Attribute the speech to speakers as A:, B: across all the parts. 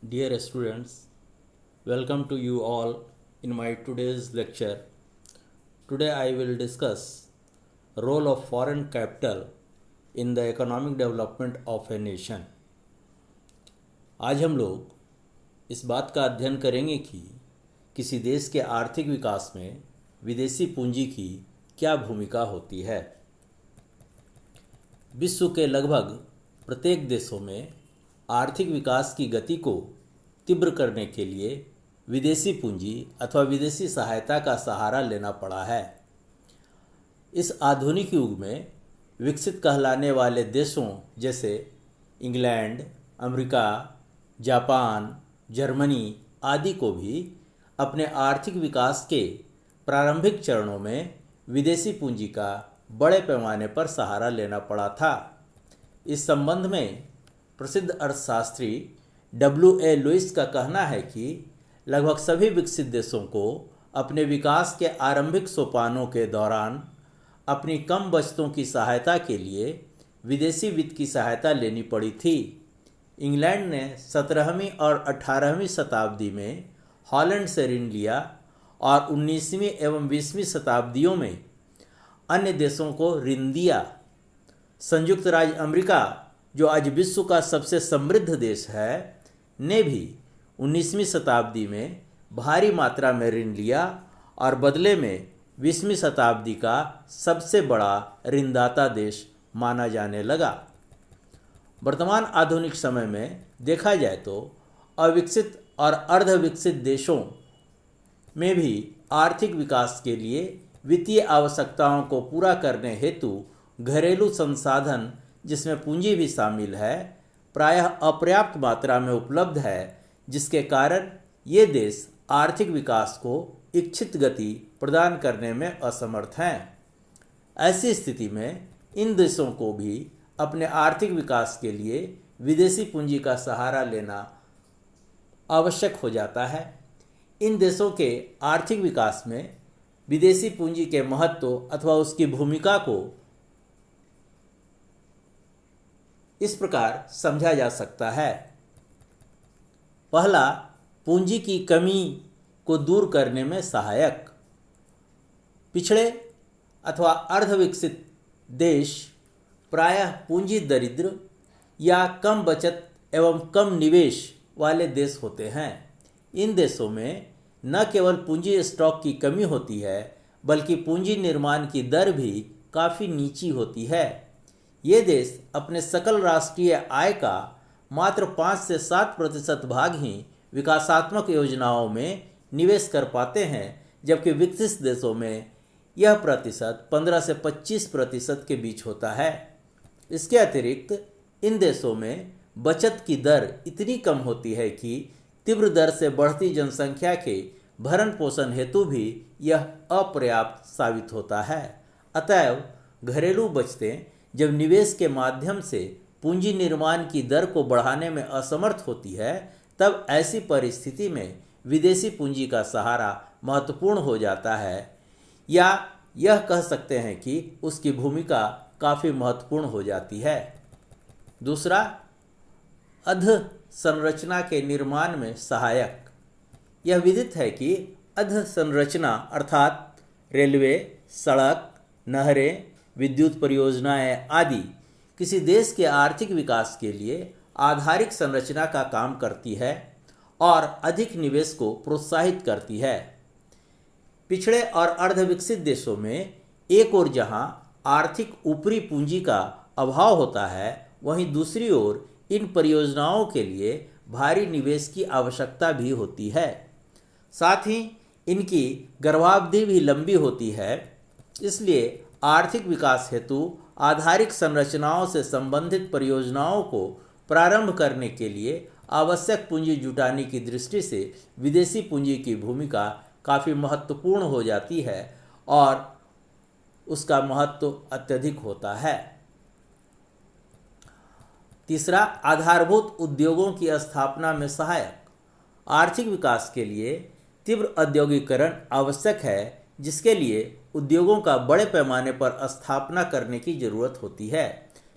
A: Dear students, welcome to you all in my today's lecture. Today I will discuss role of foreign capital in the economic development of a nation. आज हम लोग इस बात का अध्ययन करेंगे कि किसी देश के आर्थिक विकास में विदेशी पूंजी की क्या भूमिका होती है। विश्व के लगभग प्रत्येक देशों में आर्थिक विकास की गति को तीव्र करने के लिए विदेशी पूंजी अथवा विदेशी सहायता का सहारा लेना पड़ा है। इस आधुनिक युग में विकसित कहलाने वाले देशों जैसे इंग्लैंड, अमेरिका, जापान, जर्मनी आदि को भी अपने आर्थिक विकास के प्रारंभिक चरणों में विदेशी पूंजी का बड़े पैमाने पर सहारा लेना पड़ा था। इस संबंध में प्रसिद्ध अर्थशास्त्री W.A. लुईस का कहना है कि लगभग सभी विकसित देशों को अपने विकास के आरंभिक सोपानों के दौरान अपनी कम बचतों की सहायता के लिए विदेशी वित्त की सहायता लेनी पड़ी थी। इंग्लैंड ने 17वीं और 18वीं शताब्दी में हॉलैंड से ऋण लिया और 19वीं एवं 20वीं शताब्दियों में अन्य देशों को ऋण दिया। संयुक्त राज्य अमेरिका, जो आज विश्व का सबसे समृद्ध देश है, ने भी 19वीं शताब्दी में भारी मात्रा में ऋण लिया और बदले में 20वीं शताब्दी का सबसे बड़ा ऋणदाता देश माना जाने लगा। वर्तमान आधुनिक समय में देखा जाए तो अविकसित और अर्धविकसित देशों में भी आर्थिक विकास के लिए वित्तीय आवश्यकताओं को पूरा करने हेतु घरेलू संसाधन, जिसमें पूंजी भी शामिल है, प्रायः अपर्याप्त मात्रा में उपलब्ध है, जिसके कारण ये देश आर्थिक विकास को इच्छित गति प्रदान करने में असमर्थ हैं। ऐसी स्थिति में इन देशों को भी अपने आर्थिक विकास के लिए विदेशी पूंजी का सहारा लेना आवश्यक हो जाता है। इन देशों के आर्थिक विकास में विदेशी पूंजी के महत्व अथवा उसकी भूमिका को इस प्रकार समझा जा सकता है। पहला, पूंजी की कमी को दूर करने में सहायक। पिछड़े अथवा अर्धविकसित देश प्रायः पूंजी दरिद्र या कम बचत एवं कम निवेश वाले देश होते हैं। इन देशों में न केवल पूंजी स्टॉक की कमी होती है, बल्कि पूंजी निर्माण की दर भी काफ़ी नीची होती है। ये देश अपने सकल राष्ट्रीय आय का मात्र 5 से 7% भाग ही विकासात्मक योजनाओं में निवेश कर पाते हैं, जबकि विकसित देशों में यह प्रतिशत 15 से 25% के बीच होता है। इसके अतिरिक्त इन देशों में बचत की दर इतनी कम होती है कि तीव्र दर से बढ़ती जनसंख्या के भरण पोषण हेतु भी यह अपर्याप्त साबित होता है। अतएव घरेलू बचतें जब निवेश के माध्यम से पूंजी निर्माण की दर को बढ़ाने में असमर्थ होती है, तब ऐसी परिस्थिति में विदेशी पूंजी का सहारा महत्वपूर्ण हो जाता है, या यह कह सकते हैं कि उसकी भूमिका काफ़ी महत्वपूर्ण हो जाती है। दूसरा, अधसंरचना के निर्माण में सहायक। यह विदित है कि अधसंरचना अर्थात रेलवे, सड़क, नहरें, विद्युत परियोजनाएं आदि किसी देश के आर्थिक विकास के लिए आधारिक संरचना का काम करती है और अधिक निवेश को प्रोत्साहित करती है। पिछड़े और अर्धविकसित देशों में एक ओर जहां आर्थिक ऊपरी पूंजी का अभाव होता है, वहीं दूसरी ओर इन परियोजनाओं के लिए भारी निवेश की आवश्यकता भी होती है। साथ ही इनकी गर्भावधि भी लंबी होती है। इसलिए आर्थिक विकास हेतु आधारिक संरचनाओं से संबंधित परियोजनाओं को प्रारंभ करने के लिए आवश्यक पूंजी जुटाने की दृष्टि से विदेशी पूंजी की भूमिका काफ़ी महत्वपूर्ण हो जाती है और उसका महत्व अत्यधिक होता है। तीसरा, आधारभूत उद्योगों की स्थापना में सहायक। आर्थिक विकास के लिए तीव्र औद्योगिकरण आवश्यक है, जिसके लिए उद्योगों का बड़े पैमाने पर स्थापना करने की जरूरत होती है।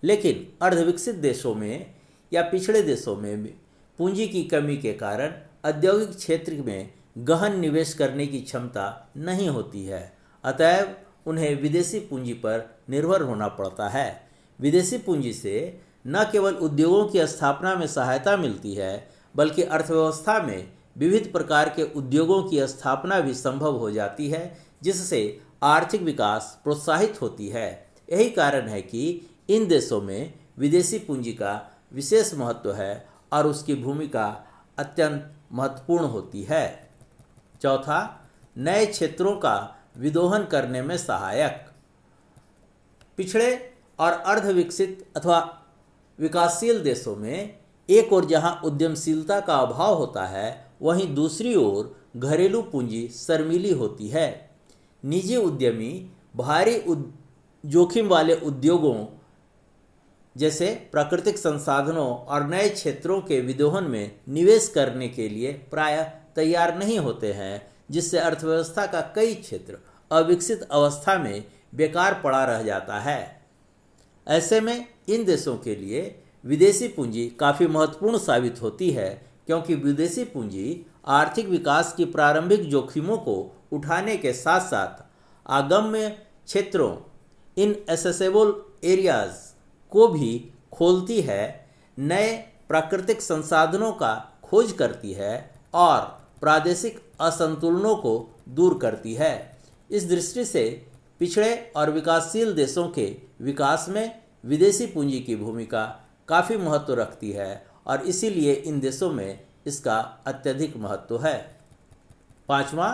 A: लेकिन अर्धविकसित देशों में या पिछड़े देशों में पूंजी की कमी के कारण औद्योगिक क्षेत्र में गहन निवेश करने की क्षमता नहीं होती है, अतएव उन्हें विदेशी पूंजी पर निर्भर होना पड़ता है। विदेशी पूंजी से न केवल उद्योगों की स्थापना में सहायता मिलती है, बल्कि अर्थव्यवस्था में विविध प्रकार के उद्योगों की स्थापना भी संभव हो जाती है, जिससे आर्थिक विकास प्रोत्साहित होती है। यही कारण है कि इन देशों में विदेशी पूंजी का विशेष महत्व है और उसकी भूमिका अत्यंत महत्वपूर्ण होती है। चौथा, नए क्षेत्रों का विदोहन करने में सहायक। पिछड़े और अर्धविकसित अथवा विकासशील देशों में एक ओर जहां उद्यमशीलता का अभाव होता है, वहीं दूसरी ओर घरेलू पूंजी शर्मीली होती है। निजी उद्यमी भारी जोखिम वाले उद्योगों जैसे प्राकृतिक संसाधनों और नए क्षेत्रों के विदोहन में निवेश करने के लिए प्रायः तैयार नहीं होते हैं, जिससे अर्थव्यवस्था का कई क्षेत्र अविकसित अवस्था में बेकार पड़ा रह जाता है। ऐसे में इन देशों के लिए विदेशी पूंजी काफ़ी महत्वपूर्ण साबित होती है, क्योंकि विदेशी पूंजी आर्थिक विकास की प्रारंभिक जोखिमों को उठाने के साथ साथ आगम्य क्षेत्रों इनएसेसेबल एरियाज को भी खोलती है, नए प्राकृतिक संसाधनों का खोज करती है और प्रादेशिक असंतुलनों को दूर करती है। इस दृष्टि से पिछड़े और विकासशील देशों के विकास में विदेशी पूंजी की भूमिका काफ़ी महत्व रखती है और इसीलिए इन देशों में इसका अत्यधिक महत्व है। पांचवा,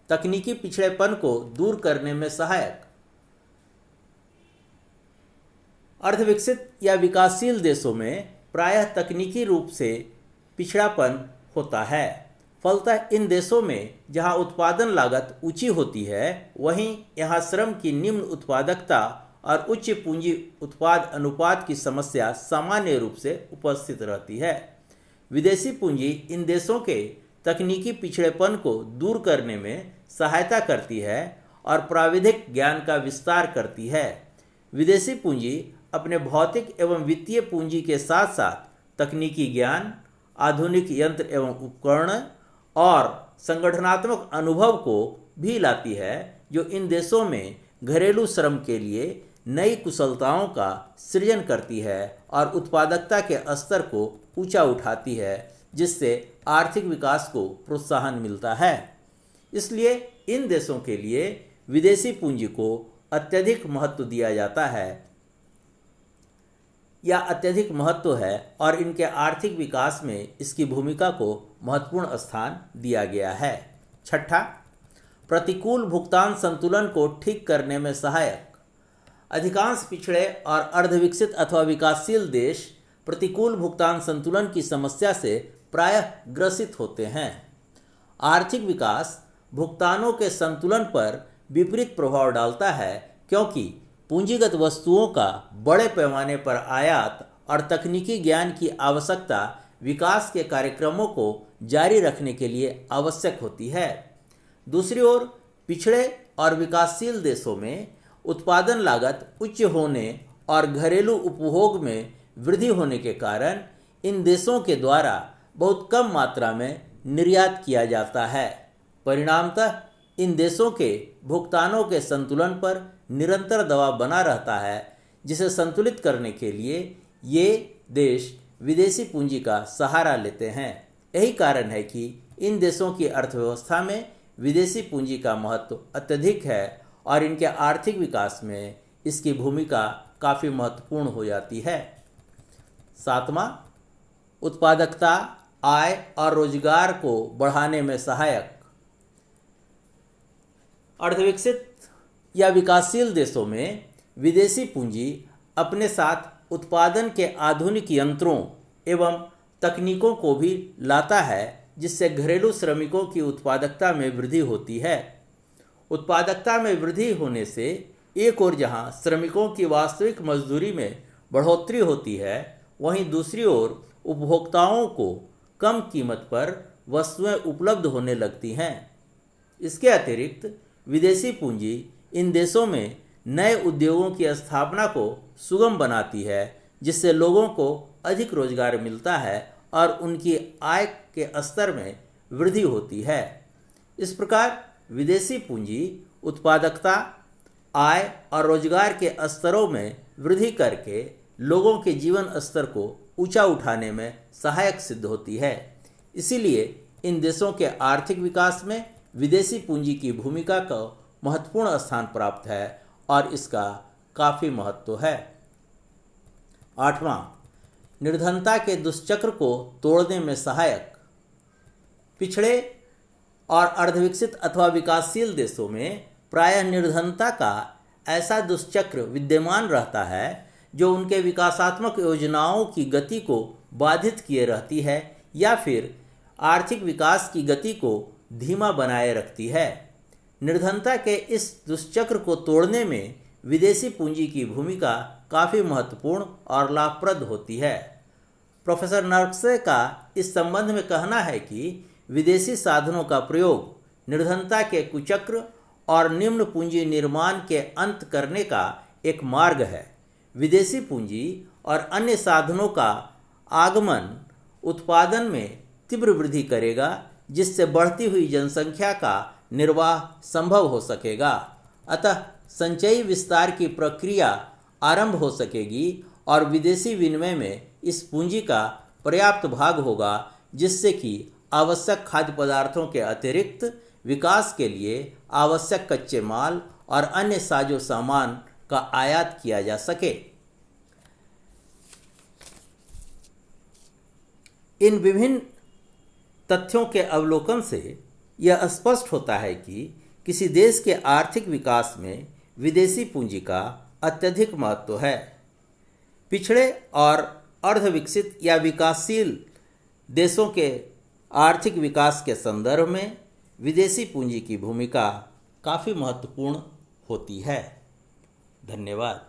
A: तकनीकी पिछड़ेपन को दूर करने में सहायक। अर्धविकसित या विकासशील देशों में प्रायः तकनीकी रूप से पिछड़ापन होता है। फलतः इन देशों में जहां उत्पादन लागत ऊंची होती है, वहीं यहां श्रम की निम्न उत्पादकता और उच्च पूंजी उत्पाद अनुपात की समस्या सामान्य रूप से उपस्थित रहती है। विदेशी पूंजी इन देशों के तकनीकी पिछड़ेपन को दूर करने में सहायता करती है और प्राविधिक ज्ञान का विस्तार करती है। विदेशी पूंजी अपने भौतिक एवं वित्तीय पूंजी के साथ साथ तकनीकी ज्ञान, आधुनिक यंत्र एवं उपकरण और संगठनात्मक अनुभव को भी लाती है, जो इन देशों में घरेलू श्रम के लिए नई कुशलताओं का सृजन करती है और उत्पादकता के स्तर को ऊंचा उठाती है, जिससे आर्थिक विकास को प्रोत्साहन मिलता है। इसलिए इन देशों के लिए विदेशी पूंजी को अत्यधिक महत्व दिया जाता है या अत्यधिक महत्व है और इनके आर्थिक विकास में इसकी भूमिका को महत्वपूर्ण स्थान दिया गया है। छठा, प्रतिकूल भुगतान संतुलन को ठीक करने में सहायक। अधिकांश पिछड़े और अर्धविकसित अथवा विकासशील देश प्रतिकूल भुगतान संतुलन की समस्या से प्रायः ग्रसित होते हैं। आर्थिक विकास भुगतानों के संतुलन पर विपरीत प्रभाव डालता है, क्योंकि पूंजीगत वस्तुओं का बड़े पैमाने पर आयात और तकनीकी ज्ञान की आवश्यकता विकास के कार्यक्रमों को जारी रखने के लिए आवश्यक होती है। दूसरी ओर पिछड़े और विकासशील देशों में उत्पादन लागत उच्च होने और घरेलू उपभोग में वृद्धि होने के कारण इन देशों के द्वारा बहुत कम मात्रा में निर्यात किया जाता है। परिणामतः इन देशों के भुगतानों के संतुलन पर निरंतर दबाव बना रहता है, जिसे संतुलित करने के लिए ये देश विदेशी पूंजी का सहारा लेते हैं। यही कारण है कि इन देशों की अर्थव्यवस्था में विदेशी पूंजी का महत्व अत्यधिक है और इनके आर्थिक विकास में इसकी भूमिका काफ़ी महत्वपूर्ण हो जाती है। सातवां, उत्पादकता, आय और रोजगार को बढ़ाने में सहायक। अर्धविकसित या विकासशील देशों में विदेशी पूंजी अपने साथ उत्पादन के आधुनिक यंत्रों एवं तकनीकों को भी लाता है, जिससे घरेलू श्रमिकों की उत्पादकता में वृद्धि होती है। उत्पादकता में वृद्धि होने से एक ओर जहां श्रमिकों की वास्तविक मजदूरी में बढ़ोतरी होती है, वहीं दूसरी ओर उपभोक्ताओं को कम कीमत पर वस्तुएं उपलब्ध होने लगती हैं। इसके अतिरिक्त विदेशी पूंजी इन देशों में नए उद्योगों की स्थापना को सुगम बनाती है, जिससे लोगों को अधिक रोजगार मिलता है और उनकी आय के स्तर में वृद्धि होती है। इस प्रकार विदेशी पूंजी उत्पादकता, आय और रोजगार के स्तरों में वृद्धि करके लोगों के जीवन स्तर को ऊंचा उठाने में सहायक सिद्ध होती है। इसीलिए इन देशों के आर्थिक विकास में विदेशी पूंजी की भूमिका को महत्वपूर्ण स्थान प्राप्त है और इसका काफ़ी महत्व है। 8वां, निर्धनता के दुष्चक्र को तोड़ने में सहायक। पिछड़े और अर्धविकसित अथवा विकासशील देशों में प्रायः निर्धनता का ऐसा दुष्चक्र विद्यमान रहता है जो उनके विकासात्मक योजनाओं की गति को बाधित किए रहती है या फिर आर्थिक विकास की गति को धीमा बनाए रखती है। निर्धनता के इस दुष्चक्र को तोड़ने में विदेशी पूंजी की भूमिका काफ़ी महत्वपूर्ण और लाभप्रद होती है। प्रोफेसर नर्क्से का इस संबंध में कहना है कि विदेशी साधनों का प्रयोग निर्धनता के कुचक्र और निम्न पूंजी निर्माण के अंत करने का एक मार्ग है। विदेशी पूंजी और अन्य साधनों का आगमन उत्पादन में तीव्र वृद्धि करेगा, जिससे बढ़ती हुई जनसंख्या का निर्वाह संभव हो सकेगा। अतः संचयी विस्तार की प्रक्रिया आरंभ हो सकेगी और विदेशी विनिमय में इस पूंजी का पर्याप्त भाग होगा, जिससे कि आवश्यक खाद्य पदार्थों के अतिरिक्त विकास के लिए आवश्यक कच्चे माल और अन्य साजो सामान का आयात किया जा सके। इन विभिन्न तथ्यों के अवलोकन से यह स्पष्ट होता है कि किसी देश के आर्थिक विकास में विदेशी पूंजी का अत्यधिक महत्व है। पिछड़े और अर्धविकसित या विकासशील देशों के आर्थिक विकास के संदर्भ में विदेशी पूंजी की भूमिका काफ़ी महत्वपूर्ण होती है। धन्यवाद।